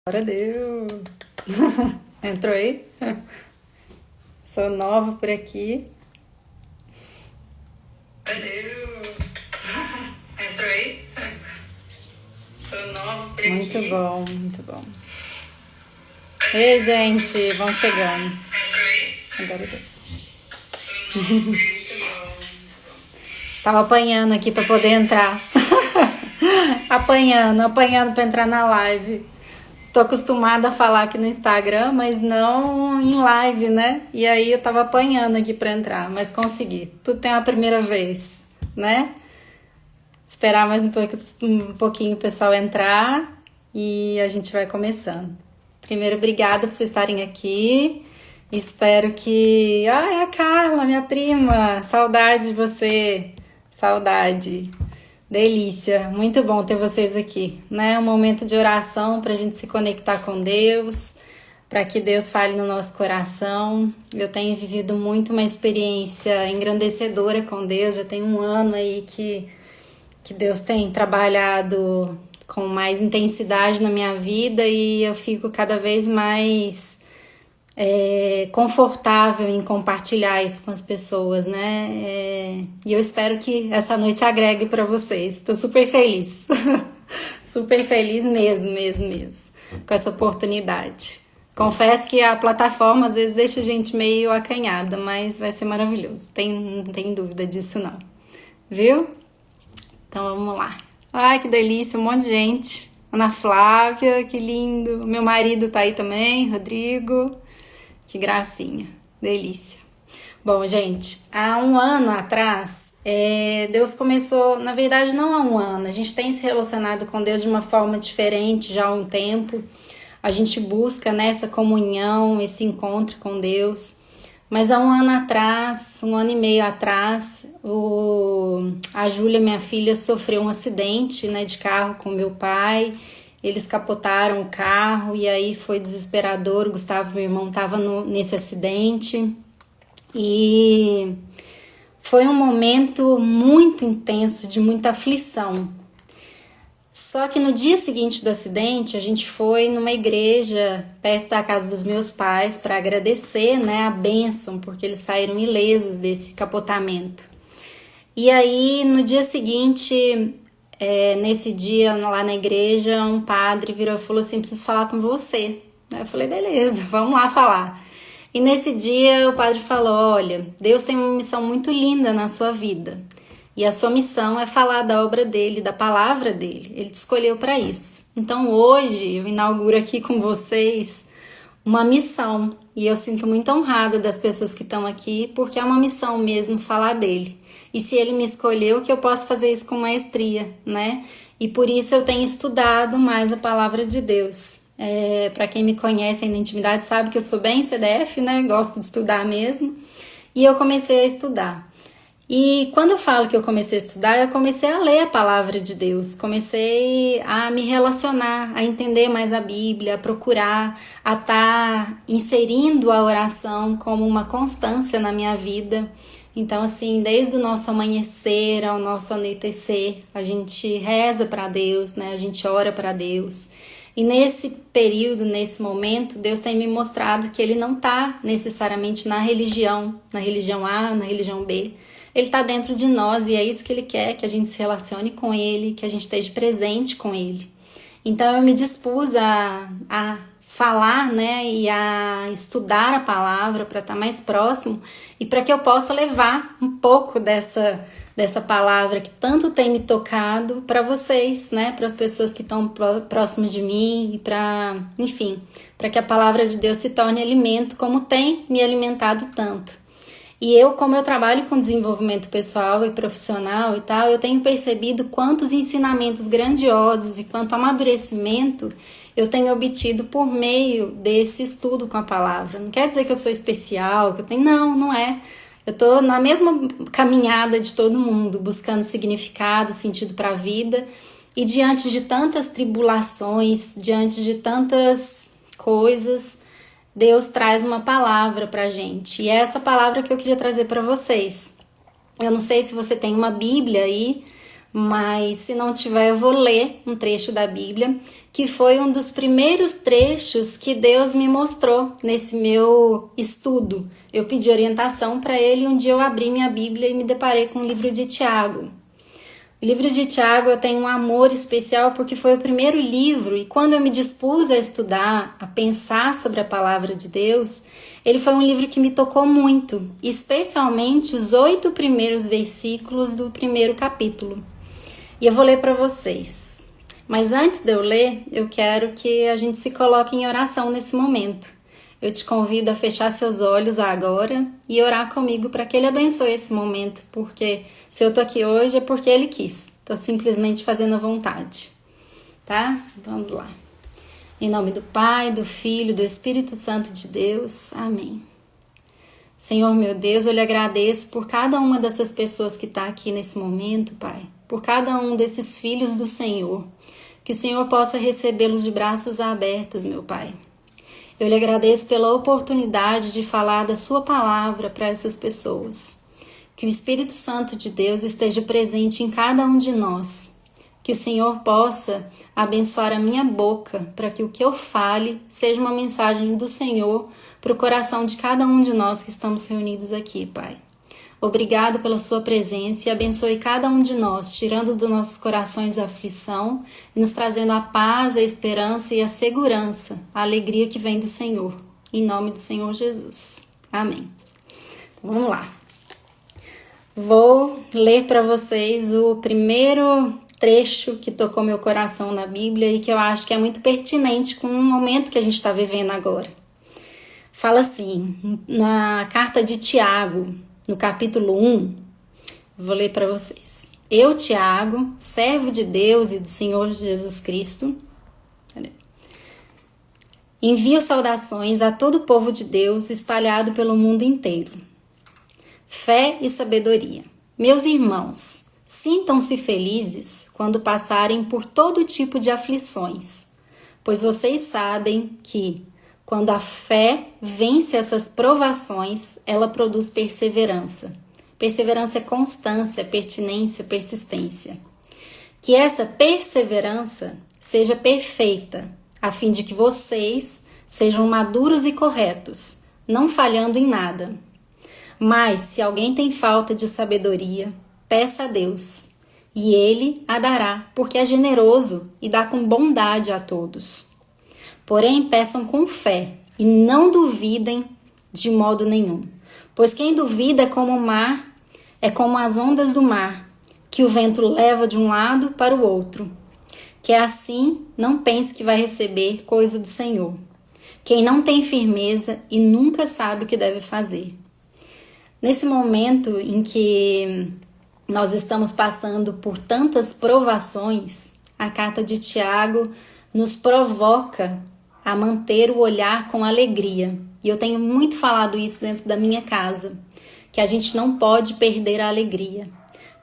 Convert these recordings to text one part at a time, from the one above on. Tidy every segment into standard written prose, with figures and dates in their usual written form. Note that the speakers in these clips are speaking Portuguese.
Glória a Deus! Entrou aí? Sou nova por aqui. Glória a Deus! Entrou aí? Sou nova por aqui. Muito bom, muito bom. Ei, gente, vão chegando. Entrou aí? Agora deu. Sou nova por aqui. Tava apanhando aqui pra poder entrar. apanhando pra entrar na live. Tô acostumada a falar aqui no Instagram, mas não em live, né? E aí eu tava apanhando aqui pra entrar, mas consegui. Tudo tem uma primeira vez, né? Esperar mais um pouquinho o pessoal entrar e a gente vai começando. Primeiro, obrigada por vocês estarem aqui. Espero que... é a Carla, minha prima. Saudade de você. Saudade. Delícia, muito bom ter vocês aqui, né? Um momento de oração para a gente se conectar com Deus, para que Deus fale no nosso coração. Eu tenho vivido muito uma experiência engrandecedora com Deus, já tem um ano aí que Deus tem trabalhado com mais intensidade na minha vida e eu fico cada vez mais confortável em compartilhar isso com as pessoas, né? E eu espero que essa noite agregue para vocês. Estou super feliz, super feliz mesmo, com essa oportunidade. Confesso que a plataforma às vezes deixa a gente meio acanhada, mas vai ser maravilhoso. Não tem dúvida disso não, viu? Então vamos lá. Ai, que delícia, um monte de gente. Ana Flávia, que lindo. Meu marido tá aí também, Rodrigo. Que gracinha, delícia. Bom, gente, há um ano atrás, Deus começou, na verdade não há um ano, a gente tem se relacionado com Deus de uma forma diferente já há um tempo. A gente busca nessa comunhão, esse encontro com Deus. Mas há um ano atrás, um ano e meio atrás, a Júlia, minha filha, sofreu um acidente, né, de carro com meu pai. Eles capotaram o carro e aí foi desesperador. O Gustavo, meu irmão, estava nesse acidente e foi um momento muito intenso, de muita aflição. Só que no dia seguinte do acidente, a gente foi numa igreja perto da casa dos meus pais para agradecer, né, a bênção, porque eles saíram ilesos desse capotamento. E aí, no dia seguinte... nesse dia lá na igreja, um padre virou e falou assim: preciso falar com você. Aí eu falei: beleza, vamos lá falar. E nesse dia o padre falou: olha, Deus tem uma missão muito linda na sua vida e a sua missão é falar da obra dele, da palavra dele. Ele te escolheu para isso. Então hoje eu inauguro aqui com vocês uma missão e eu sinto muito honrada das pessoas que estão aqui, porque é uma missão mesmo falar dele. E se ele me escolheu, que eu posso fazer isso com maestria, né? E por isso eu tenho estudado mais a palavra de Deus. Para quem me conhece na intimidade sabe que eu sou bem CDF, né? Gosto de estudar mesmo. E eu comecei a estudar. E quando eu falo que eu comecei a estudar, eu comecei a ler a palavra de Deus, comecei a me relacionar, a entender mais a Bíblia, a procurar, a estar inserindo a oração como uma constância na minha vida. Então, assim, desde o nosso amanhecer ao nosso anoitecer, a gente reza para Deus, né? A gente ora para Deus. E nesse período, nesse momento, Deus tem me mostrado que Ele não está necessariamente na religião A, na religião B. Ele está dentro de nós e é isso que Ele quer, que a gente se relacione com Ele, que a gente esteja presente com Ele. Então eu me dispus a falar, né, e a estudar a palavra para estar mais próximo e para que eu possa levar um pouco dessa palavra que tanto tem me tocado para vocês, né, para as pessoas que estão próximas de mim e para que a palavra de Deus se torne alimento como tem me alimentado tanto. E como eu trabalho com desenvolvimento pessoal e profissional e tal, eu tenho percebido quantos ensinamentos grandiosos e quanto amadurecimento eu tenho obtido por meio desse estudo com a palavra. Não quer dizer que eu sou especial, que eu tenho... Não é. Eu estou na mesma caminhada de todo mundo, buscando significado, sentido para a vida. E diante de tantas tribulações, diante de tantas coisas... Deus traz uma palavra pra gente, e é essa palavra que eu queria trazer para vocês. Eu não sei se você tem uma Bíblia aí, mas se não tiver eu vou ler um trecho da Bíblia, que foi um dos primeiros trechos que Deus me mostrou nesse meu estudo. Eu pedi orientação para ele e um dia eu abri minha Bíblia e me deparei com o livro de Tiago. O livro de Tiago eu tenho um amor especial porque foi o primeiro livro e quando eu me dispus a estudar, a pensar sobre a palavra de Deus, ele foi um livro que me tocou muito, especialmente os 8 primeiros versículos do primeiro capítulo. E eu vou ler para vocês. Mas antes de eu ler, eu quero que a gente se coloque em oração nesse momento. Eu te convido a fechar seus olhos agora e orar comigo para que Ele abençoe esse momento, porque se eu tô aqui hoje é porque Ele quis. Tô simplesmente fazendo a vontade, tá? Vamos lá. Em nome do Pai, do Filho, do Espírito Santo de Deus. Amém. Senhor meu Deus, eu lhe agradeço por cada uma dessas pessoas que está aqui nesse momento, Pai. Por cada um desses filhos do Senhor. Que o Senhor possa recebê-los de braços abertos, meu Pai. Eu lhe agradeço pela oportunidade de falar da sua palavra para essas pessoas. Que o Espírito Santo de Deus esteja presente em cada um de nós. Que o Senhor possa abençoar a minha boca para que o que eu fale seja uma mensagem do Senhor para o coração de cada um de nós que estamos reunidos aqui, Pai. Obrigado pela sua presença e abençoe cada um de nós, tirando dos nossos corações a aflição e nos trazendo a paz, a esperança e a segurança, a alegria que vem do Senhor. Em nome do Senhor Jesus. Amém. Então, vamos lá. Vou ler para vocês o primeiro trecho que tocou meu coração na Bíblia e que eu acho que é muito pertinente com o momento que a gente está vivendo agora. Fala assim, na carta de Tiago, no capítulo 1, vou ler para vocês. Eu, Tiago, servo de Deus e do Senhor Jesus Cristo, envio saudações a todo o povo de Deus espalhado pelo mundo inteiro. Fé e sabedoria. Meus irmãos, sintam-se felizes quando passarem por todo tipo de aflições, pois vocês sabem que, quando a fé vence essas provações, ela produz perseverança. Perseverança é constância, pertinência, persistência. Que essa perseverança seja perfeita, a fim de que vocês sejam maduros e corretos, não falhando em nada. Mas, se alguém tem falta de sabedoria, peça a Deus, e Ele a dará, porque é generoso e dá com bondade a todos. Porém, peçam com fé e não duvidem de modo nenhum. Pois quem duvida é como o mar, é como as ondas do mar, que o vento leva de um lado para o outro. Que é assim, não pense que vai receber coisa do Senhor. Quem não tem firmeza e nunca sabe o que deve fazer. Nesse momento em que nós estamos passando por tantas provações, a carta de Tiago nos provoca a manter o olhar com alegria. E eu tenho muito falado isso dentro da minha casa, que a gente não pode perder a alegria.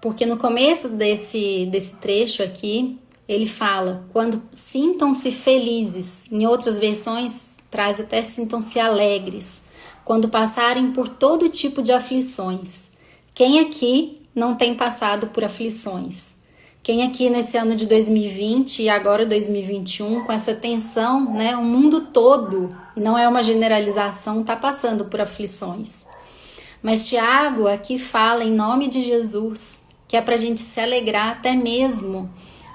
Porque no começo desse trecho aqui, ele fala, quando sintam-se felizes, em outras versões traz até sintam-se alegres, quando passarem por todo tipo de aflições. Quem aqui não tem passado por aflições? Quem aqui nesse ano de 2020 e agora 2021, com essa tensão, né, o mundo todo, e não é uma generalização, está passando por aflições. Mas Tiago aqui fala em nome de Jesus, que é para a gente se alegrar até mesmo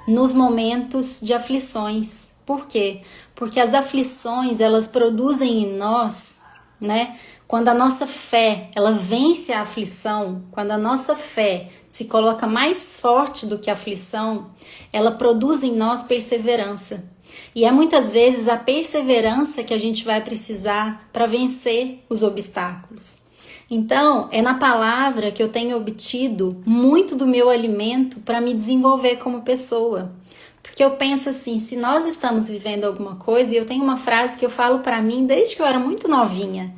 nos momentos de aflições. Por quê? Porque as aflições, elas produzem em nós, né? Quando a nossa fé, ela vence a aflição, quando a nossa fé se coloca mais forte do que a aflição, ela produz em nós perseverança. E é muitas vezes a perseverança que a gente vai precisar para vencer os obstáculos. Então, é na palavra que eu tenho obtido muito do meu alimento para me desenvolver como pessoa. Porque eu penso assim, se nós estamos vivendo alguma coisa, e eu tenho uma frase que eu falo para mim desde que eu era muito novinha,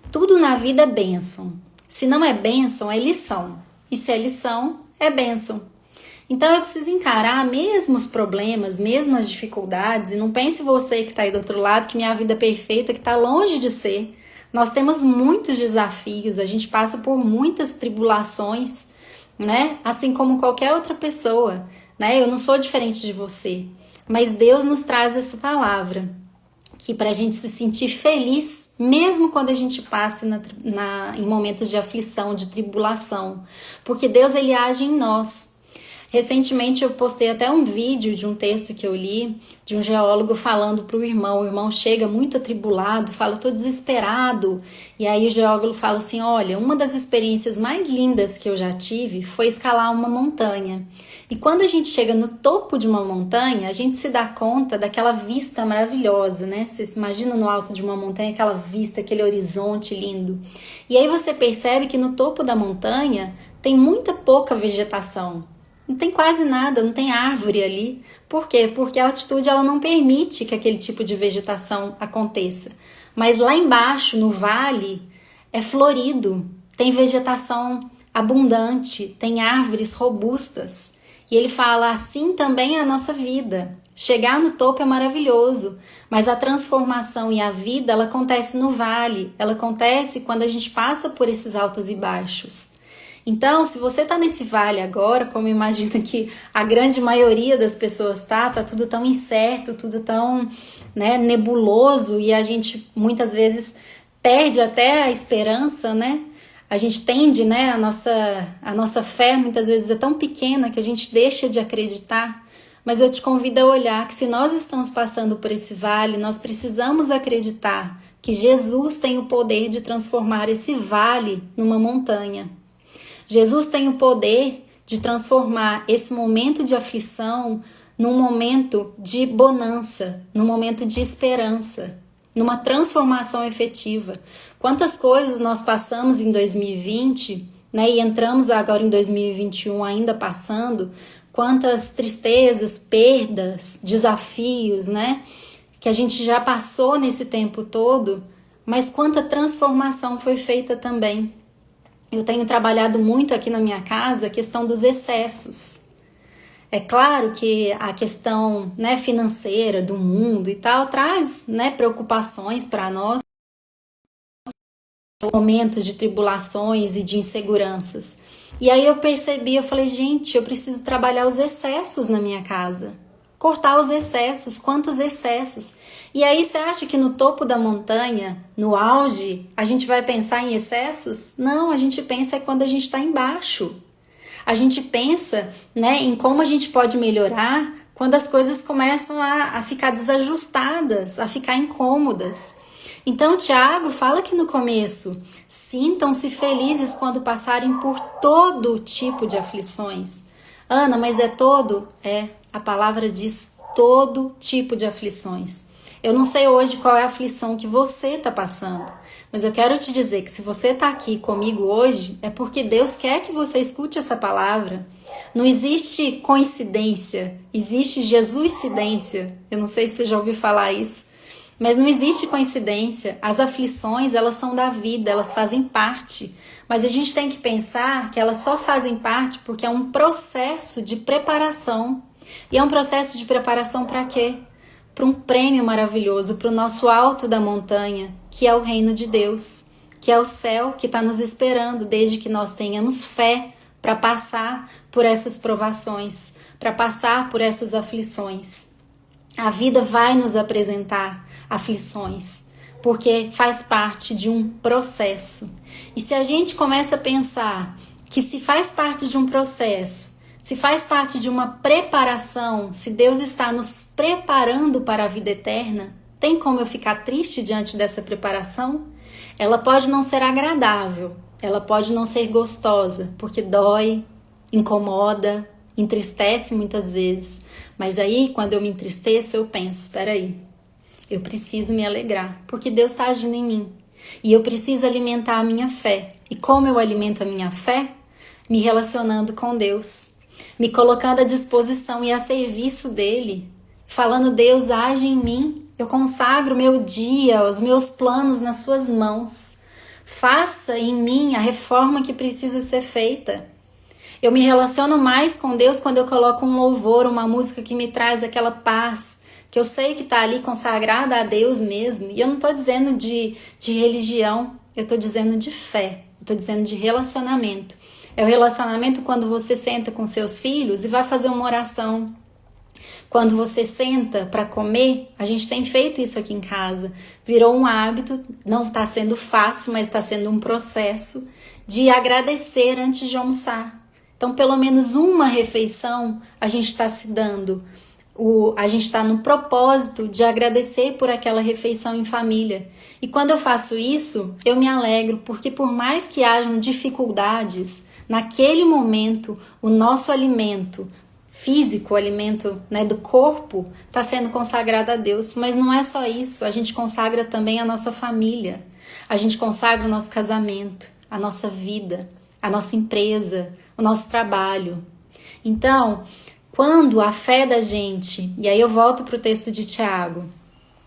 tudo na vida é bênção. Se não é bênção, é lição. E se é lição, é bênção. Então eu preciso encarar mesmo os problemas, mesmo as dificuldades, e não pense você que está aí do outro lado, que minha vida é perfeita, que está longe de ser. Nós temos muitos desafios, a gente passa por muitas tribulações, né? Assim como qualquer outra pessoa, né? Eu não sou diferente de você, mas Deus nos traz essa palavra, que para a gente se sentir feliz, mesmo quando a gente passe em momentos de aflição, de tribulação, porque Deus, ele age em nós. Recentemente eu postei até um vídeo de um texto que eu li, de um geólogo falando para o irmão chega muito atribulado, fala, tô desesperado, e aí o geólogo fala assim, olha, uma das experiências mais lindas que eu já tive foi escalar uma montanha, e quando a gente chega no topo de uma montanha, a gente se dá conta daquela vista maravilhosa, né? Você se imagina no alto de uma montanha, aquela vista, aquele horizonte lindo, e aí você percebe que no topo da montanha tem muita pouca vegetação. Não tem quase nada, não tem árvore ali. Por quê? Porque a altitude ela não permite que aquele tipo de vegetação aconteça. Mas lá embaixo, no vale, é florido, tem vegetação abundante, tem árvores robustas. E ele fala, assim também é a nossa vida. Chegar no topo é maravilhoso, mas a transformação e a vida, ela acontece no vale, ela acontece quando a gente passa por esses altos e baixos. Então, se você está nesse vale agora, como eu imagino que a grande maioria das pessoas tá tudo tão incerto, tudo tão, né, nebuloso, e a gente muitas vezes perde até a esperança, né? A gente tende, né, a nossa fé muitas vezes é tão pequena que a gente deixa de acreditar. Mas eu te convido a olhar que se nós estamos passando por esse vale, nós precisamos acreditar que Jesus tem o poder de transformar esse vale numa montanha. Jesus tem o poder de transformar esse momento de aflição num momento de bonança, num momento de esperança, numa transformação efetiva. Quantas coisas nós passamos em 2020, né, e entramos agora em 2021 ainda passando, quantas tristezas, perdas, desafios, né, que a gente já passou nesse tempo todo, mas quanta transformação foi feita também. Eu tenho trabalhado muito aqui na minha casa a questão dos excessos. É claro que a questão, né, financeira do mundo e tal traz, né, preocupações para nós, momentos de tribulações e de inseguranças. E aí eu percebi, eu falei, gente, eu preciso trabalhar os excessos na minha casa. Cortar os excessos, quantos excessos? E aí você acha que no topo da montanha, no auge, a gente vai pensar em excessos? Não, a gente pensa quando a gente está embaixo. A gente pensa, né, em como a gente pode melhorar quando as coisas começam a ficar desajustadas, a ficar incômodas. Então, Tiago fala aqui no começo, sintam-se felizes quando passarem por todo tipo de aflições. Ana, mas é todo? É, a palavra diz todo tipo de aflições. Eu não sei hoje qual é a aflição que você está passando, mas eu quero te dizer que se você está aqui comigo hoje, é porque Deus quer que você escute essa palavra. Não existe coincidência, existe Jesuscidência. Eu não sei se você já ouviu falar isso, mas não existe coincidência. As aflições, elas são da vida, elas fazem parte. Mas a gente tem que pensar que elas só fazem parte porque é um processo de preparação. E é um processo de preparação para quê? Para um prêmio maravilhoso, para o nosso alto da montanha, que é o reino de Deus, que é o céu que está nos esperando desde que nós tenhamos fé para passar por essas provações, para passar por essas aflições. A vida vai nos apresentar aflições, porque faz parte de um processo. E se a gente começa a pensar que se faz parte de um processo, se faz parte de uma preparação, se Deus está nos preparando para a vida eterna, tem como eu ficar triste diante dessa preparação? Ela pode não ser agradável, ela pode não ser gostosa, porque dói, incomoda, entristece muitas vezes. Mas aí, quando eu me entristeço, eu penso, espera aí, eu preciso me alegrar, porque Deus está agindo em mim. E eu preciso alimentar a minha fé. E como eu alimento a minha fé? Me relacionando com Deus, me colocando à disposição e a serviço dele, falando, Deus, age em mim, eu consagro meu dia, os meus planos nas suas mãos. Faça em mim a reforma que precisa ser feita. Eu me relaciono mais com Deus quando eu coloco um louvor, uma música que me traz aquela paz, que eu sei que está ali consagrada a Deus mesmo. E eu não estou dizendo de religião, eu estou dizendo de fé, eu estou dizendo de relacionamento. É o relacionamento quando você senta com seus filhos e vai fazer uma oração. Quando você senta para comer, a gente tem feito isso aqui em casa. Virou um hábito, não está sendo fácil, mas está sendo um processo de agradecer antes de almoçar. Então, pelo menos uma refeição a gente está se dando. A gente está no propósito de agradecer por aquela refeição em família. E quando eu faço isso, eu me alegro, porque por mais que hajam dificuldades, naquele momento, o nosso alimento físico, o alimento, né, do corpo, está sendo consagrado a Deus. Mas não é só isso, a gente consagra também a nossa família. A gente consagra o nosso casamento, a nossa vida, a nossa empresa, o nosso trabalho. Então, quando a fé da gente, e aí eu volto para o texto de Tiago,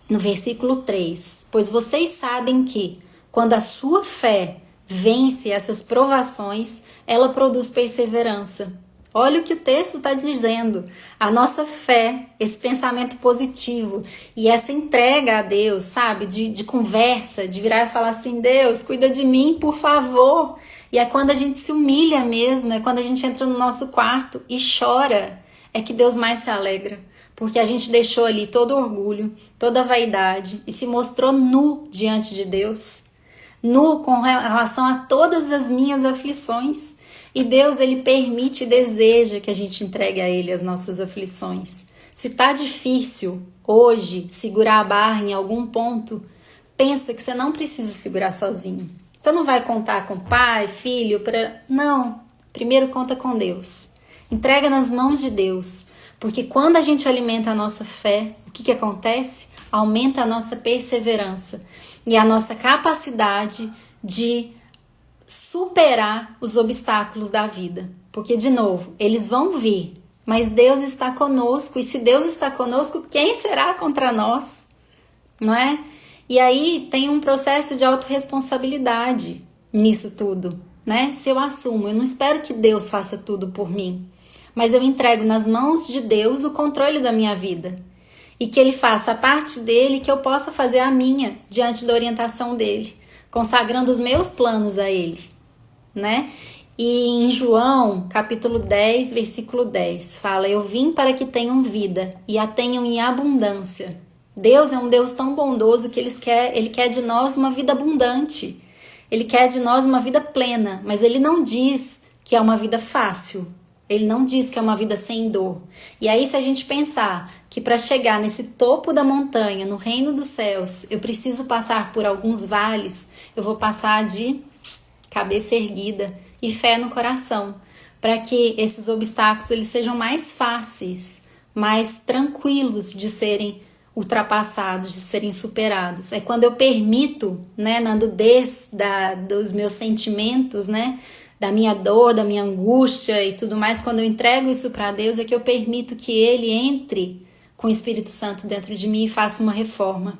no versículo 3, pois vocês sabem que quando a sua fé vence essas provações, ela produz perseverança. Olha o que o texto está dizendo. A nossa fé, esse pensamento positivo e essa entrega a Deus, sabe? De conversa, de virar e falar assim, Deus, cuida de mim, por favor. E é quando a gente se humilha mesmo, é quando a gente entra no nosso quarto e chora, é que Deus mais se alegra. Porque a gente deixou ali todo orgulho, toda vaidade e se mostrou nu diante de Deus. Nu com relação a todas as minhas aflições. E Deus, Ele permite e deseja que a gente entregue a Ele as nossas aflições. Se tá difícil hoje segurar a barra em algum ponto, pensa que você não precisa segurar sozinho. Você não vai contar com pai, filho, não. Primeiro conta com Deus. Entrega nas mãos de Deus. Porque quando a gente alimenta a nossa fé, o que acontece? Aumenta a nossa perseverança e a nossa capacidade de superar os obstáculos da vida. Porque, de novo, eles vão vir, mas Deus está conosco. E se Deus está conosco, quem será contra nós? Não é? E aí tem um processo de autorresponsabilidade nisso tudo, né? Se eu assumo, eu não espero que Deus faça tudo por mim, mas eu entrego nas mãos de Deus o controle da minha vida. E que Ele faça a parte dele, que eu possa fazer a minha, diante da orientação dele, consagrando os meus planos a Ele, né? E em João, capítulo 10, versículo 10, fala, eu vim para que tenham vida e a tenham em abundância. Deus é um Deus tão bondoso que Ele quer de nós uma vida abundante. Ele quer de nós uma vida plena, mas Ele não diz que é uma vida fácil. Ele não diz que é uma vida sem dor. E aí, se a gente pensar que para chegar nesse topo da montanha, no reino dos céus, eu preciso passar por alguns vales, eu vou passar de cabeça erguida e fé no coração, para que esses obstáculos eles sejam mais fáceis, mais tranquilos de serem ultrapassados, de serem superados. É quando eu permito, né, na nudez dos meus sentimentos, né, da minha dor, da minha angústia e tudo mais, quando eu entrego isso para Deus, é que eu permito que Ele entre com o Espírito Santo dentro de mim e faça uma reforma.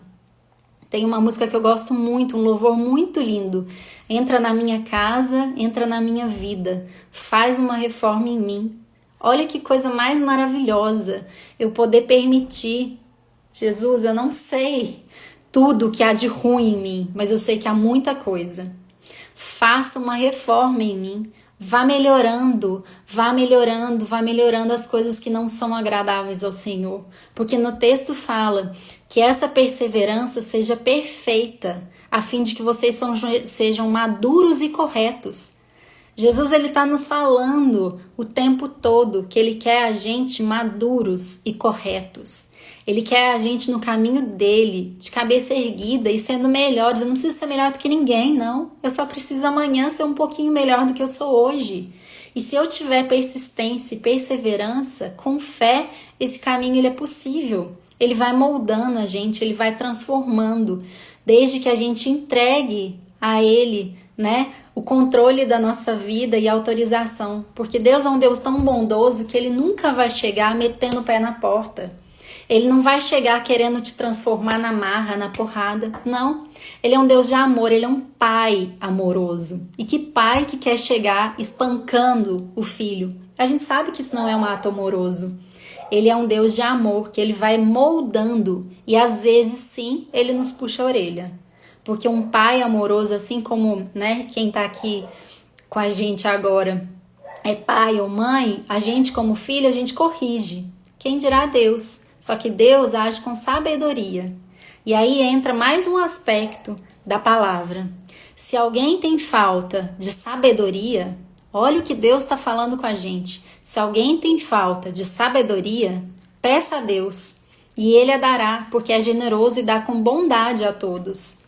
Tem uma música que eu gosto muito, um louvor muito lindo. Entra na minha casa, entra na minha vida, faz uma reforma em mim. Olha que coisa mais maravilhosa, eu poder permitir. Jesus, eu não sei tudo que há de ruim em mim, mas eu sei que há muita coisa. Faça uma reforma em mim, vá melhorando as coisas que não são agradáveis ao Senhor. Porque no texto fala que essa perseverança seja perfeita, a fim de que vocês sejam maduros e corretos. Jesus ele está nos falando o tempo todo que Ele quer a gente maduros e corretos. Ele quer a gente no caminho dele, de cabeça erguida e sendo melhores. Eu não preciso ser melhor do que ninguém, não. Eu só preciso amanhã ser um pouquinho melhor do que eu sou hoje. E se eu tiver persistência e perseverança, com fé, esse caminho ele é possível. Ele vai moldando a gente, ele vai transformando, desde que a gente entregue a Ele, né, o controle da nossa vida e a autorização. Porque Deus é um Deus tão bondoso que Ele nunca vai chegar metendo o pé na porta. Ele não vai chegar querendo te transformar na marra, na porrada. Não. Ele é um Deus de amor, Ele é um pai amoroso. E que pai que quer chegar espancando o filho? A gente sabe que isso não é um ato amoroso. Ele é um Deus de amor, que Ele vai moldando. E às vezes, sim, Ele nos puxa a orelha. Porque um pai amoroso, assim como, né, quem tá aqui com a gente agora, é pai ou mãe, a gente como filho, a gente corrige. Quem dirá Deus? Só que Deus age com sabedoria. E aí entra mais um aspecto da palavra. Se alguém tem falta de sabedoria, olha o que Deus está falando com a gente. Se alguém tem falta de sabedoria, peça a Deus e Ele a dará, porque é generoso e dá com bondade a todos.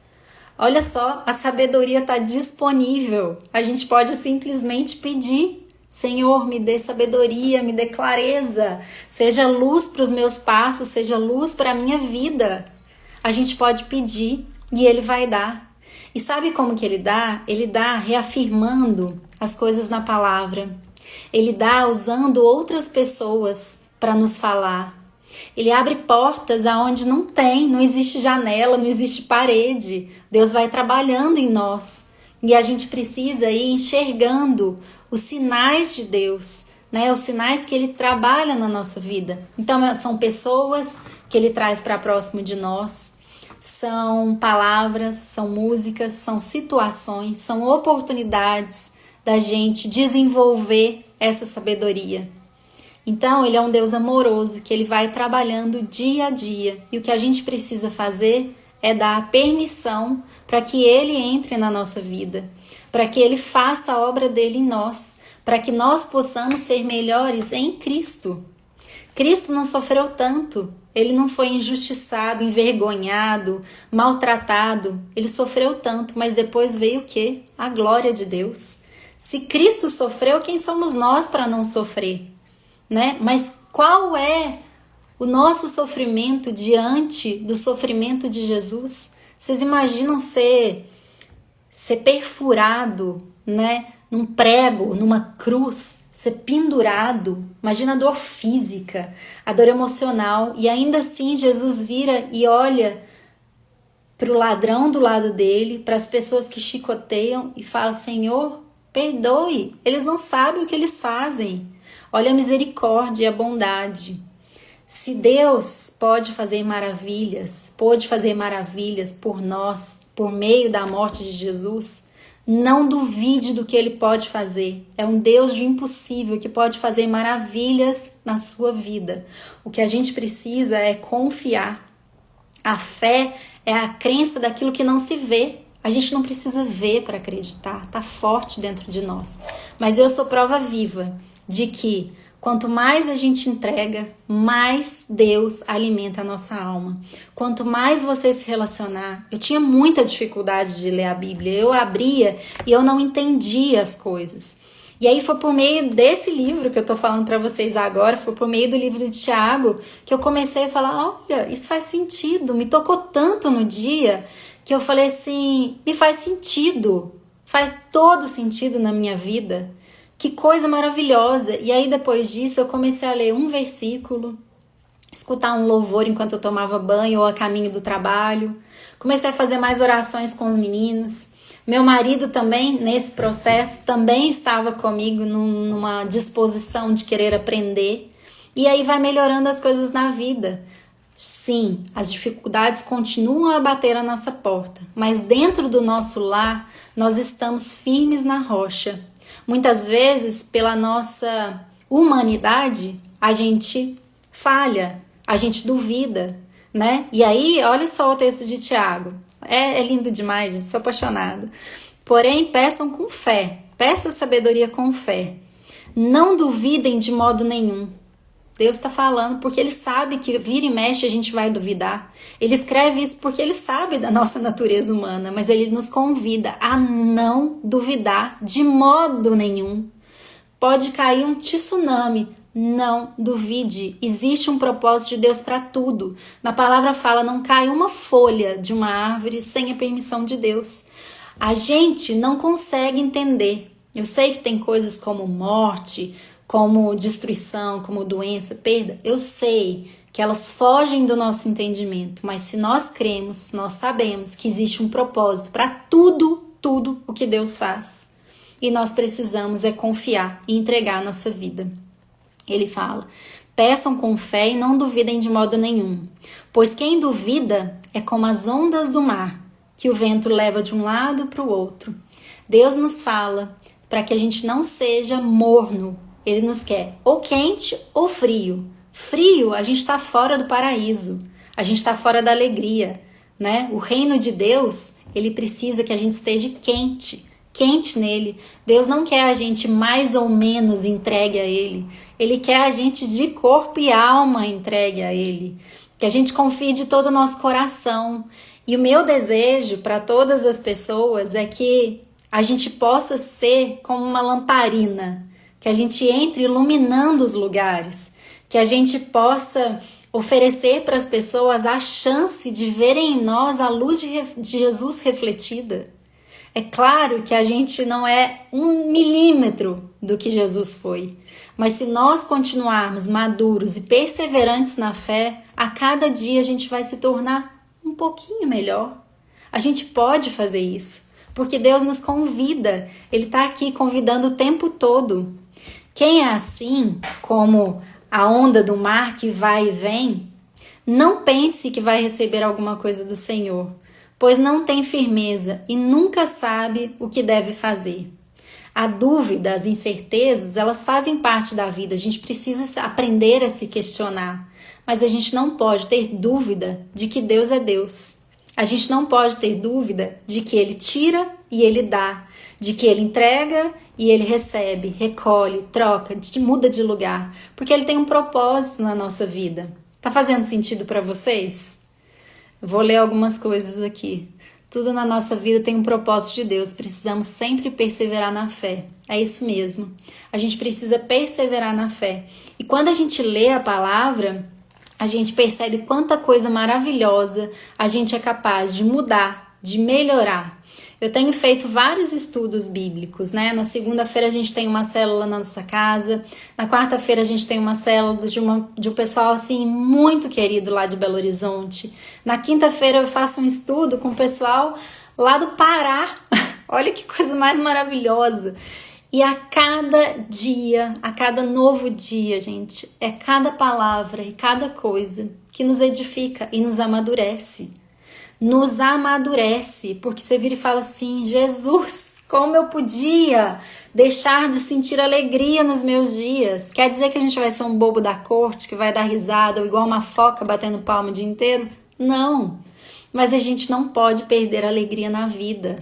Olha só, a sabedoria está disponível. A gente pode simplesmente pedir: Senhor, me dê sabedoria, me dê clareza, seja luz para os meus passos, seja luz para a minha vida. A gente pode pedir e Ele vai dar. E sabe como que Ele dá? Ele dá reafirmando as coisas na palavra. Ele dá usando outras pessoas para nos falar. Ele abre portas aonde não existe janela, não existe parede. Deus vai trabalhando em nós. E a gente precisa ir enxergando os sinais de Deus, né? Os sinais que Ele trabalha na nossa vida. Então, são pessoas que Ele traz para próximo de nós. São palavras, são músicas, são situações, são oportunidades da gente desenvolver essa sabedoria. Então, Ele é um Deus amoroso, que Ele vai trabalhando dia a dia. E o que a gente precisa fazer é dar permissão para que Ele entre na nossa vida, para que Ele faça a obra dele em nós, para que nós possamos ser melhores em Cristo. Cristo não sofreu tanto, Ele não foi injustiçado, envergonhado, maltratado. Ele sofreu tanto, mas depois veio o quê? A glória de Deus. Se Cristo sofreu, quem somos nós para não sofrer? Né? Mas qual é o nosso sofrimento diante do sofrimento de Jesus? Vocês imaginam ser perfurado, né, num prego, numa cruz, ser pendurado? Imagina a dor física, a dor emocional, e ainda assim Jesus vira e olha para o ladrão do lado dele, para as pessoas que chicoteiam e fala: Senhor, perdoe, eles não sabem o que eles fazem. Olha a misericórdia e a bondade. Se Deus pode fazer maravilhas, pôde fazer maravilhas por nós, por meio da morte de Jesus, não duvide do que Ele pode fazer. É um Deus de impossível que pode fazer maravilhas na sua vida. O que a gente precisa é confiar. A fé é a crença daquilo que não se vê. A gente não precisa ver para acreditar, está forte dentro de nós. Mas eu sou prova viva de que quanto mais a gente entrega, mais Deus alimenta a nossa alma. Quanto mais você se relacionar... Eu tinha muita dificuldade de ler a Bíblia. Eu abria e eu não entendia as coisas. E aí foi por meio desse livro que eu tô falando para vocês agora, foi por meio do livro de Tiago, que eu comecei a falar: olha, isso faz sentido. Me tocou tanto no dia que eu falei assim: me faz sentido. Faz todo sentido na minha vida. Que coisa maravilhosa! E aí depois disso eu comecei a ler um versículo, escutar um louvor enquanto eu tomava banho ou a caminho do trabalho. Comecei a fazer mais orações com os meninos. Meu marido também, nesse processo, também estava comigo numa disposição de querer aprender. E aí vai melhorando as coisas na vida. Sim, as dificuldades continuam a bater a nossa porta, mas dentro do nosso lar nós estamos firmes na rocha. Muitas vezes, pela nossa humanidade, a gente falha, a gente duvida, né? E aí, olha só o texto de Tiago. É lindo demais, gente, sou apaixonada. Porém, peçam com fé, peça sabedoria com fé. Não duvidem de modo nenhum. Deus está falando porque Ele sabe que vira e mexe a gente vai duvidar. Ele escreve isso porque Ele sabe da nossa natureza humana, mas Ele nos convida a não duvidar de modo nenhum. Pode cair um tsunami, não duvide. Existe um propósito de Deus para tudo. Na palavra fala: não cai uma folha de uma árvore sem a permissão de Deus. A gente não consegue entender. Eu sei que tem coisas como morte, como destruição, como doença, perda. Eu sei que elas fogem do nosso entendimento, mas se nós cremos, nós sabemos que existe um propósito para tudo o que Deus faz. E nós precisamos é confiar e entregar a nossa vida. Ele fala: peçam com fé e não duvidem de modo nenhum, pois quem duvida é como as ondas do mar, que o vento leva de um lado para o outro. Deus nos fala: para que a gente não seja morno. Ele nos quer ou quente ou frio. Frio, a gente está fora do paraíso, a gente está fora da alegria, né? O reino de Deus, ele precisa que a gente esteja quente nele. Deus não quer a gente mais ou menos entregue a ele. Ele quer a gente de corpo e alma entregue a ele. Que a gente confie de todo o nosso coração. E o meu desejo para todas as pessoas é que a gente possa ser como uma lamparina, que a gente entre iluminando os lugares, que a gente possa oferecer para as pessoas a chance de verem em nós a luz de Jesus refletida. É claro que a gente não é 1 milímetro do que Jesus foi, mas se nós continuarmos maduros e perseverantes na fé, a cada dia a gente vai se tornar um pouquinho melhor. A gente pode fazer isso, porque Deus nos convida, Ele está aqui convidando o tempo todo. Quem é assim, como a onda do mar que vai e vem, não pense que vai receber alguma coisa do Senhor, pois não tem firmeza e nunca sabe o que deve fazer. A dúvida, as incertezas, elas fazem parte da vida. A gente precisa aprender a se questionar, mas a gente não pode ter dúvida de que Deus é Deus. A gente não pode ter dúvida de que Ele tira e Ele dá, de que Ele entrega e Ele recebe, recolhe, troca, muda de lugar, porque Ele tem um propósito na nossa vida. Tá fazendo sentido para vocês? Vou ler algumas coisas aqui. Tudo na nossa vida tem um propósito de Deus. Precisamos sempre perseverar na fé. É isso mesmo. A gente precisa perseverar na fé. E quando a gente lê a palavra, a gente percebe quanta coisa maravilhosa a gente é capaz de mudar, de melhorar. Eu tenho feito vários estudos bíblicos, né? Na segunda-feira a gente tem uma célula na nossa casa. Na quarta-feira a gente tem uma célula de um pessoal assim muito querido lá de Belo Horizonte. Na quinta-feira eu faço um estudo com o pessoal lá do Pará. Olha que coisa mais maravilhosa. E a cada dia, a cada novo dia, gente, é cada palavra e cada coisa que nos edifica e nos amadurece. Nos amadurece, porque você vira e fala assim: Jesus, como eu podia deixar de sentir alegria nos meus dias? Quer dizer que a gente vai ser um bobo da corte, que vai dar risada, ou igual uma foca batendo palma o dia inteiro? Não, mas a gente não pode perder a alegria na vida.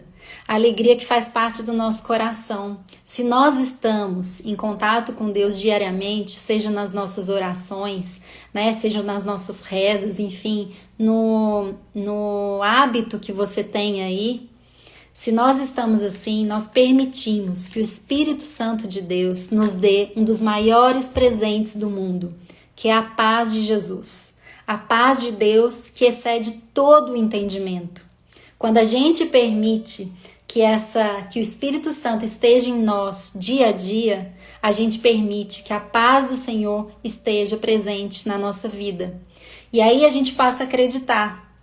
A alegria que faz parte do nosso coração. Se nós estamos em contato com Deus diariamente, seja nas nossas orações, né, seja nas nossas rezas, enfim, no hábito que você tem aí, se nós estamos assim, nós permitimos que o Espírito Santo de Deus nos dê um dos maiores presentes do mundo, que é a paz de Jesus. A paz de Deus que excede todo o entendimento. Quando a gente permite que o Espírito Santo esteja em nós dia a dia, a gente permite que a paz do Senhor esteja presente na nossa vida. E aí a gente passa a acreditar.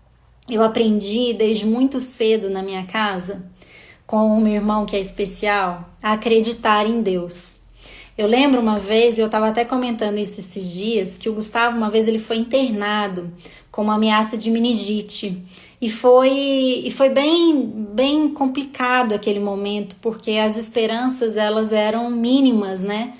Eu aprendi desde muito cedo na minha casa, com o meu irmão que é especial, a acreditar em Deus. Eu lembro uma vez, eu estava até comentando isso esses dias, que o Gustavo uma vez ele foi internado com uma ameaça de meningite. E foi bem complicado aquele momento, porque as esperanças elas eram mínimas, né?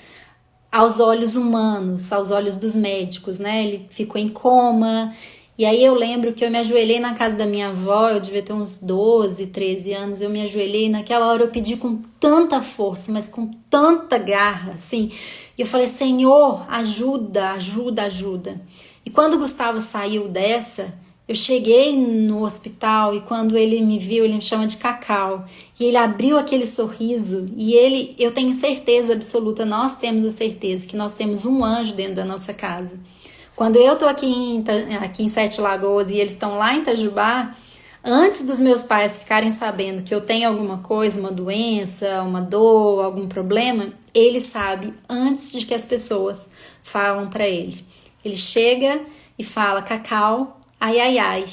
Aos olhos humanos, aos olhos dos médicos, né? Ele ficou em coma. E aí eu lembro que eu me ajoelhei na casa da minha avó, eu devia ter uns 12, 13 anos, eu me ajoelhei e naquela hora eu pedi com tanta força, mas com tanta garra, assim. E eu falei: Senhor, ajuda, ajuda, ajuda. E quando o Gustavo saiu dessa, eu cheguei no hospital e quando ele me viu, ele me chama de Cacau. E ele abriu aquele sorriso e eu tenho certeza absoluta, nós temos a certeza que nós temos um anjo dentro da nossa casa. Quando eu tô aqui em Sete Lagoas e eles estão lá em Itajubá, antes dos meus pais ficarem sabendo que eu tenho alguma coisa, uma doença, uma dor, algum problema, ele sabe antes de que as pessoas falam para ele. Ele chega e fala: Cacau, ai, ai, ai.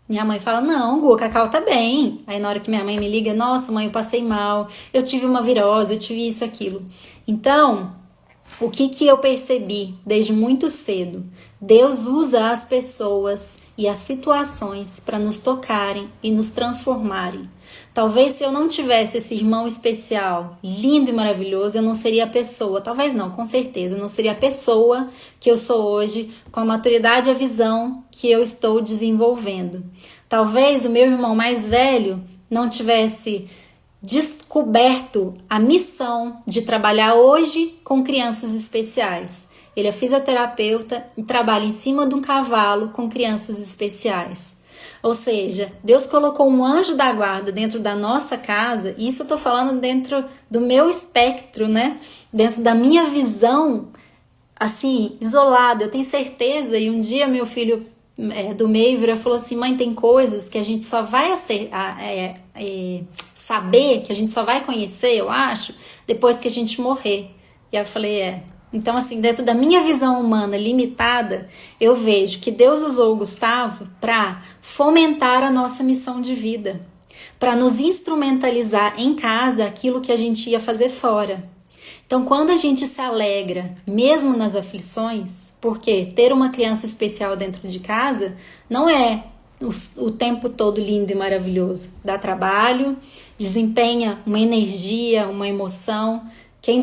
Minha mãe fala: não, Gu, a Cacau tá bem. Aí na hora que minha mãe me liga: nossa, mãe, eu passei mal, eu tive uma virose, eu tive isso, aquilo. Então, O que eu percebi desde muito cedo? Deus usa as pessoas e as situações para nos tocarem e nos transformarem. Talvez se eu não tivesse esse irmão especial, lindo e maravilhoso, eu não seria a pessoa, talvez não, com certeza, eu não seria a pessoa que eu sou hoje, com a maturidade e a visão que eu estou desenvolvendo. Talvez o meu irmão mais velho não tivesse descoberto a missão de trabalhar hoje com crianças especiais. Ele é fisioterapeuta e trabalha em cima de um cavalo com crianças especiais. Ou seja, Deus colocou um anjo da guarda dentro da nossa casa, e isso eu estou falando dentro do meu espectro, né? Dentro da minha visão, assim, isolada. Eu tenho certeza, e um dia meu filho do meio virou e falou assim: mãe, tem coisas que a gente só vai saber, que a gente só vai conhecer, eu acho, depois que a gente morrer. E eu falei, Então, assim, dentro da minha visão humana limitada, eu vejo que Deus usou o Gustavo para fomentar a nossa missão de vida, para nos instrumentalizar em casa aquilo que a gente ia fazer fora. Então, quando a gente se alegra, mesmo nas aflições, porque ter uma criança especial dentro de casa não é o tempo todo lindo e maravilhoso. Dá trabalho, desempenha uma energia, uma emoção. Quem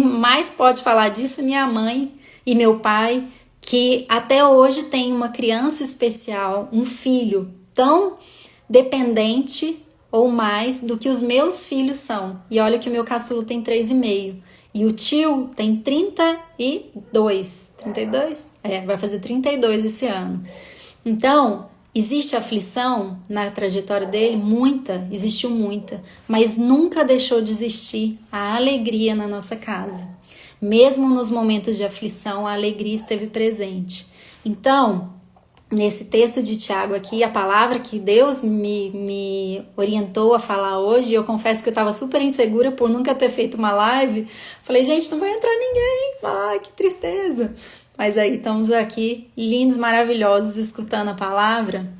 mais pode falar disso é minha mãe e meu pai, que até hoje tem uma criança especial, um filho tão dependente ou mais do que os meus filhos são. E olha que o meu caçulo tem 3,5. E o tio tem 32. 32? Vai fazer 32 esse ano. Então, existe aflição na trajetória dele? Existiu muita, mas nunca deixou de existir a alegria na nossa casa. Mesmo nos momentos de aflição, a alegria esteve presente. Então, nesse texto de Tiago aqui, a palavra que Deus me orientou a falar hoje, eu confesso que eu estava super insegura por nunca ter feito uma live. Falei, gente, não vai entrar ninguém. Ai, que tristeza. Mas aí estamos aqui, lindos, maravilhosos, escutando a palavra.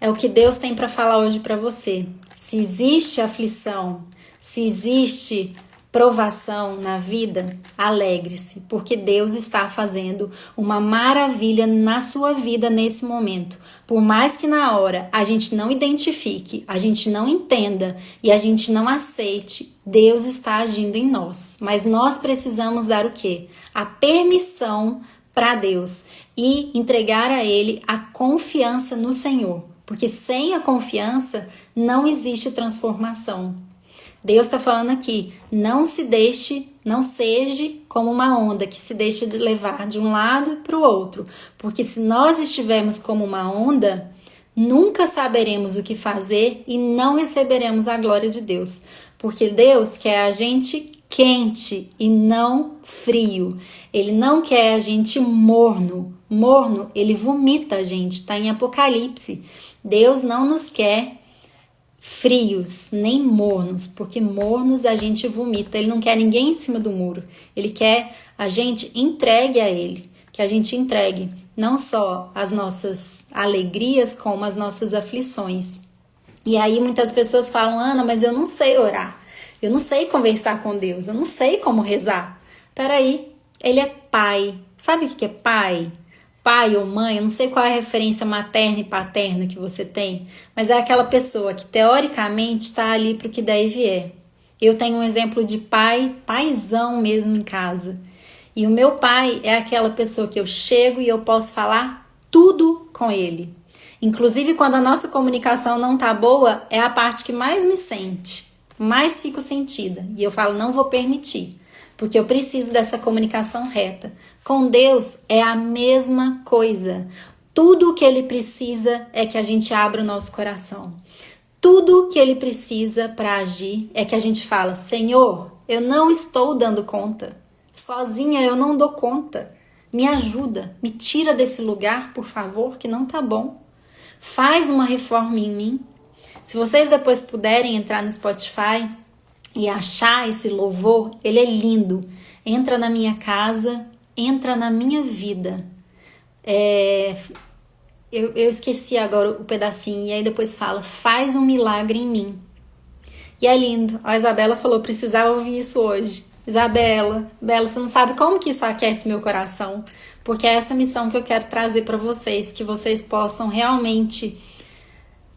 É o que Deus tem para falar hoje para você. Se existe aflição, se existe provação na vida, alegre-se, porque Deus está fazendo uma maravilha na sua vida nesse momento. Por mais que na hora a gente não identifique, a gente não entenda e a gente não aceite, Deus está agindo em nós. Mas nós precisamos dar o quê? A permissão para Deus e entregar a Ele a confiança no Senhor. Porque sem a confiança não existe transformação. Deus está falando aqui, não seja como uma onda que se deixa de levar de um lado para o outro. Porque se nós estivermos como uma onda, nunca saberemos o que fazer e não receberemos a glória de Deus. Porque Deus quer a gente quente e não frio. Ele não quer a gente morno. Morno, ele vomita a gente, está em Apocalipse. Deus não nos quer frios, nem mornos, porque mornos a gente vomita. Ele não quer ninguém em cima do muro. Ele quer a gente entregue a Ele, que a gente entregue não só as nossas alegrias, como as nossas aflições. E aí muitas pessoas falam, Ana, mas eu não sei orar, eu não sei conversar com Deus, eu não sei como rezar. Peraí, Ele é pai. Sabe o que é pai? Pai ou mãe, eu não sei qual é a referência materna e paterna que você tem, mas é aquela pessoa que teoricamente está ali para o que der e vier. Eu tenho um exemplo de paizão mesmo em casa. E o meu pai é aquela pessoa que eu chego e eu posso falar tudo com ele. Inclusive quando a nossa comunicação não tá boa, é a parte que mais me sente, mais fico sentida. E eu falo, não vou permitir, porque eu preciso dessa comunicação reta. Com Deus é a mesma coisa. Tudo o que Ele precisa é que a gente abra o nosso coração. Tudo o que Ele precisa para agir é que a gente fala, Senhor, eu não estou dando conta. Sozinha eu não dou conta. Me ajuda, me tira desse lugar, por favor, que não tá bom. Faz uma reforma em mim. Se vocês depois puderem entrar no Spotify e achar esse louvor, ele é lindo. Entra na minha casa, entra na minha vida. Eu esqueci agora o pedacinho, e aí depois fala, faz um milagre em mim. E é lindo. A Isabela falou, precisava ouvir isso hoje. Isabela, Bela, você não sabe como que isso aquece meu coração, porque é essa missão que eu quero trazer para vocês, que vocês possam realmente,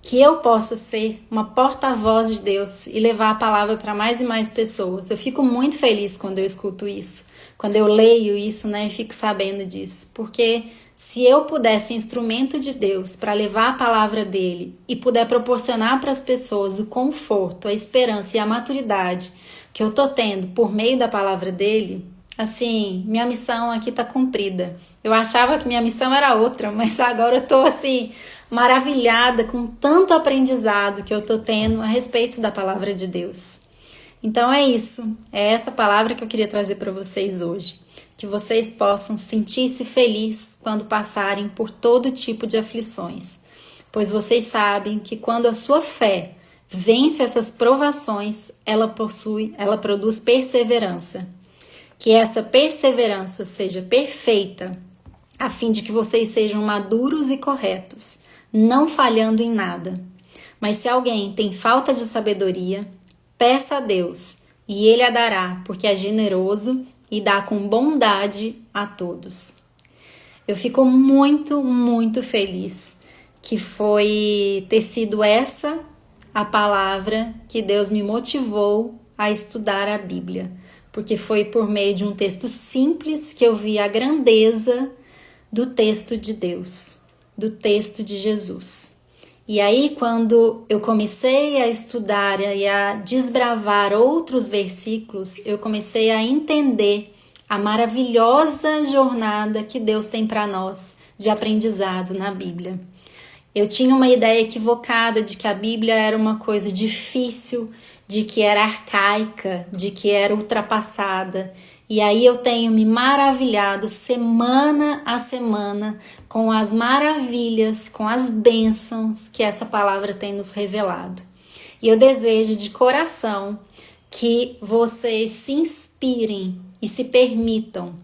que eu possa ser uma porta-voz de Deus e levar a palavra para mais e mais pessoas. Eu fico muito feliz quando eu escuto isso, quando eu leio isso, né, e fico sabendo disso, porque se eu puder ser instrumento de Deus para levar a palavra dele e puder proporcionar para as pessoas o conforto, a esperança e a maturidade que eu tô tendo por meio da palavra dele, assim, minha missão aqui tá cumprida. Eu achava que minha missão era outra, mas agora eu tô assim, maravilhada com tanto aprendizado que eu tô tendo a respeito da palavra de Deus. Então é isso, é essa palavra que eu queria trazer para vocês hoje. Que vocês possam sentir-se felizes quando passarem por todo tipo de aflições, pois vocês sabem que quando a sua fé vence essas provações, ela produz perseverança. Que essa perseverança seja perfeita, a fim de que vocês sejam maduros e corretos, não falhando em nada. Mas se alguém tem falta de sabedoria, peça a Deus, e Ele a dará, porque é generoso e dá com bondade a todos. Eu fico muito, muito feliz que foi ter sido essa a palavra que Deus me motivou a estudar a Bíblia, porque foi por meio de um texto simples que eu vi a grandeza do texto de Deus, do texto de Jesus. E aí, quando eu comecei a estudar e a desbravar outros versículos, eu comecei a entender a maravilhosa jornada que Deus tem para nós de aprendizado na Bíblia. Eu tinha uma ideia equivocada de que a Bíblia era uma coisa difícil, de que era arcaica, de que era ultrapassada. E aí eu tenho me maravilhado semana a semana com as maravilhas, com as bênçãos que essa palavra tem nos revelado. E eu desejo de coração que vocês se inspirem e se permitam,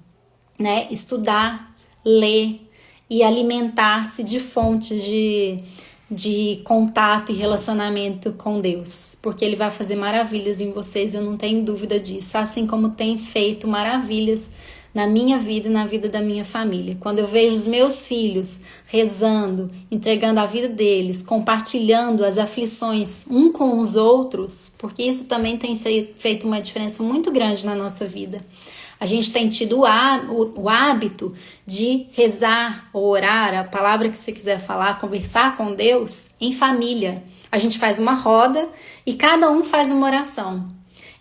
né, estudar, ler e alimentar-se de fontes de contato e relacionamento com Deus, porque Ele vai fazer maravilhas em vocês, eu não tenho dúvida disso, assim como tem feito maravilhas na minha vida e na vida da minha família. Quando eu vejo os meus filhos rezando, entregando a vida deles, compartilhando as aflições um com os outros, porque isso também tem feito uma diferença muito grande na nossa vida. A gente tem tido o hábito de rezar ou orar, a palavra que você quiser falar, conversar com Deus em família. A gente faz uma roda e cada um faz uma oração.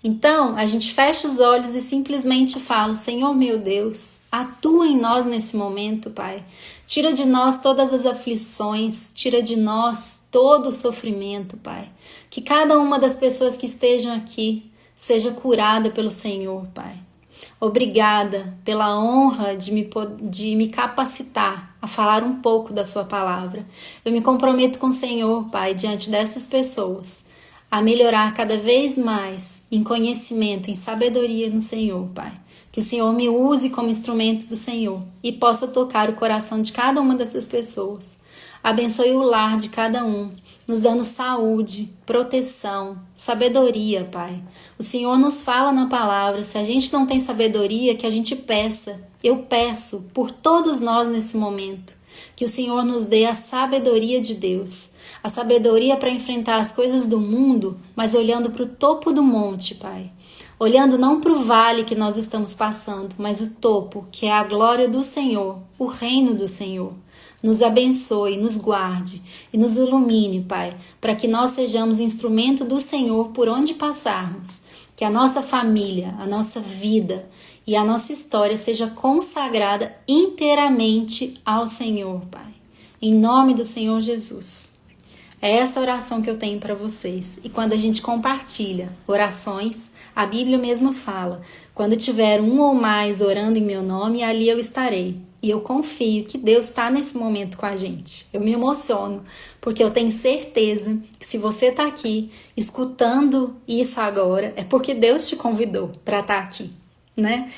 Então, a gente fecha os olhos e simplesmente fala: Senhor meu Deus, atua em nós nesse momento, Pai. Tira de nós todas as aflições, tira de nós todo o sofrimento, Pai. Que cada uma das pessoas que estejam aqui seja curada pelo Senhor, Pai. Obrigada pela honra de me capacitar a falar um pouco da sua palavra. Eu me comprometo com o Senhor, Pai, diante dessas pessoas, a melhorar cada vez mais em conhecimento, em sabedoria no Senhor, Pai. Que o Senhor me use como instrumento do Senhor e possa tocar o coração de cada uma dessas pessoas. Abençoe o lar de cada um, nos dando saúde, proteção, sabedoria, Pai. O Senhor nos fala na palavra, se a gente não tem sabedoria, que a gente peça. Eu peço por todos nós nesse momento, que o Senhor nos dê a sabedoria de Deus, a sabedoria para enfrentar as coisas do mundo, mas olhando para o topo do monte, Pai. Olhando não para o vale que nós estamos passando, mas o topo, que é a glória do Senhor, o reino do Senhor. Nos abençoe, nos guarde e nos ilumine, Pai, para que nós sejamos instrumento do Senhor por onde passarmos. Que a nossa família, a nossa vida e a nossa história seja consagrada inteiramente ao Senhor, Pai. Em nome do Senhor Jesus. É essa oração que eu tenho para vocês. E quando a gente compartilha orações, a Bíblia mesmo fala: quando tiver um ou mais orando em meu nome, ali eu estarei. E eu confio que Deus está nesse momento com a gente. Eu me emociono, porque eu tenho certeza que se você está aqui escutando isso agora, é porque Deus te convidou para estar aqui. né?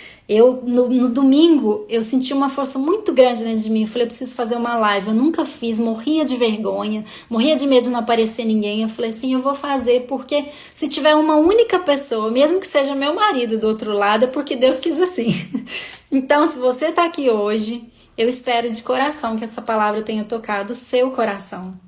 No domingo, eu senti uma força muito grande dentro de mim. Eu falei, eu preciso fazer uma live. Eu nunca fiz, morria de vergonha, morria de medo de não aparecer ninguém. Eu falei assim, eu vou fazer, porque se tiver uma única pessoa, mesmo que seja meu marido do outro lado, é porque Deus quis assim. Então, se você tá aqui hoje, eu espero de coração que essa palavra tenha tocado o seu coração.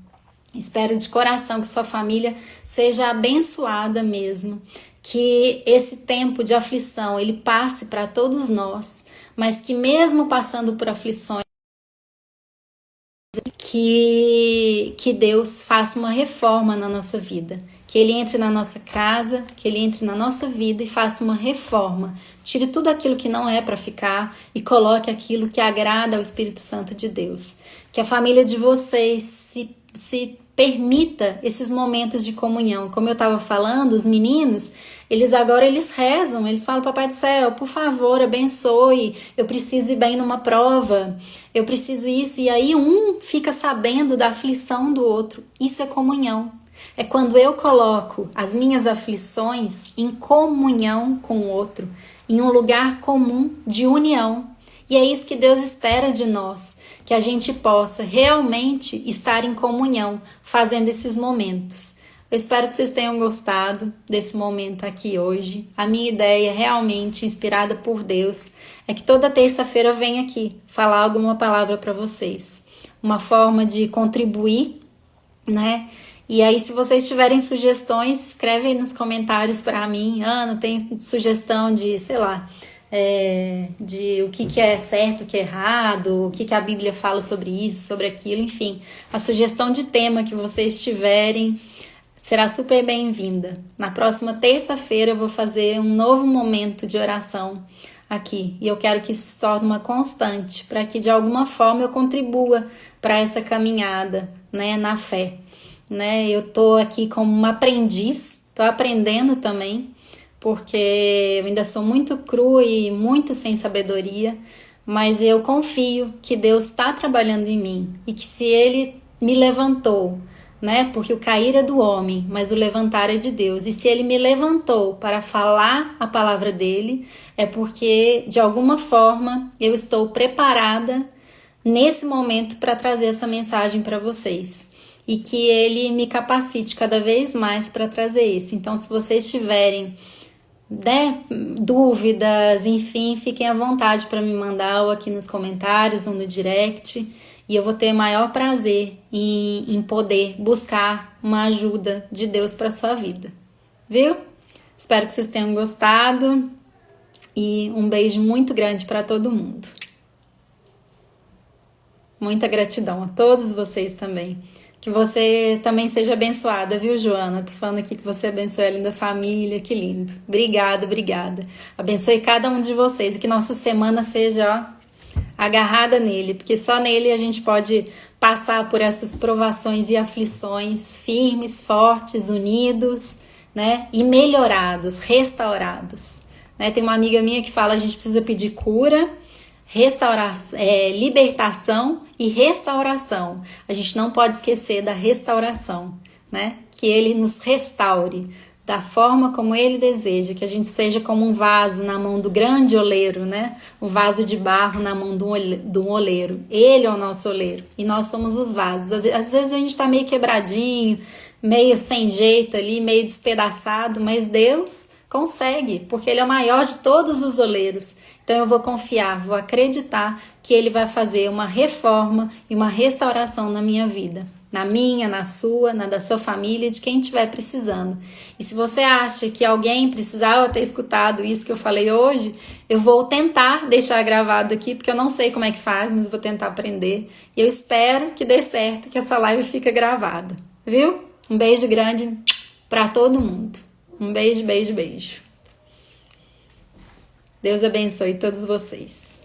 Espero de coração que sua família seja abençoada mesmo, que esse tempo de aflição ele passe para todos nós, mas que mesmo passando por aflições, que Deus faça uma reforma na nossa vida, que Ele entre na nossa casa, que Ele entre na nossa vida e faça uma reforma. Tire tudo aquilo que não é para ficar e coloque aquilo que agrada ao Espírito Santo de Deus. Que a família de vocês se permita esses momentos de comunhão. Como eu estava falando, os meninos, eles rezam, eles falam, Papai do Céu, por favor, abençoe, eu preciso ir bem numa prova, eu preciso isso, e aí um fica sabendo da aflição do outro. Isso é comunhão. É quando eu coloco as minhas aflições em comunhão com o outro, em um lugar comum de união. E é isso que Deus espera de nós, que a gente possa realmente estar em comunhão, fazendo esses momentos. Eu espero que vocês tenham gostado desse momento aqui hoje. A minha ideia, realmente inspirada por Deus, é que toda terça-feira eu venha aqui falar alguma palavra para vocês. Uma forma de contribuir, né? E aí, se vocês tiverem sugestões, escreve aí nos comentários para mim. Ana, tem sugestão de, sei lá, de o que é certo, o que é errado, o que a Bíblia fala sobre isso, sobre aquilo, enfim. A sugestão de tema que vocês tiverem será super bem-vinda. Na próxima terça-feira eu vou fazer um novo momento de oração aqui. E eu quero que isso se torne uma constante, para que de alguma forma eu contribua para essa caminhada, né, na fé. Né? Eu tô aqui como uma aprendiz, tô aprendendo também, porque eu ainda sou muito crua e muito sem sabedoria, mas eu confio que Deus está trabalhando em mim e que se Ele me levantou, né? Porque o cair é do homem, mas o levantar é de Deus. E se Ele me levantou para falar a palavra dele, é porque de alguma forma eu estou preparada nesse momento para trazer essa mensagem para vocês. E que Ele me capacite cada vez mais para trazer isso. Então, se vocês tiverem, né, dúvidas, enfim, fiquem à vontade para me mandar ou aqui nos comentários ou no direct. E eu vou ter maior prazer em poder buscar uma ajuda de Deus para sua vida. Viu? Espero que vocês tenham gostado. E um beijo muito grande para todo mundo. Muita gratidão a todos vocês também. Que você também seja abençoada, viu, Joana? Tô falando aqui que você abençoe a linda família, que lindo. Obrigada, obrigada. Abençoe cada um de vocês e que nossa semana seja, ó, agarrada nele, porque só nele a gente pode passar por essas provações e aflições firmes, fortes, unidos, né? E melhorados, restaurados. Né? Tem uma amiga minha que fala que a gente precisa pedir cura, libertação e restauração. A gente não pode esquecer da restauração, né? Que Ele nos restaure da forma como Ele deseja, que a gente seja como um vaso na mão do grande oleiro, né? Um vaso de barro na mão do oleiro. Ele é o nosso oleiro e nós somos os vasos. Às vezes a gente tá meio quebradinho, meio sem jeito ali, meio despedaçado, mas Deus consegue, porque Ele é o maior de todos os oleiros. Então eu vou confiar, vou acreditar que Ele vai fazer uma reforma e uma restauração na minha vida. Na minha, na sua, na da sua família, de quem estiver precisando. E se você acha que alguém precisava ter escutado isso que eu falei hoje, eu vou tentar deixar gravado aqui, porque eu não sei como é que faz, mas vou tentar aprender. E eu espero que dê certo, que essa live fique gravada. Viu? Um beijo grande para todo mundo. Um beijo, beijo, beijo. Deus abençoe todos vocês.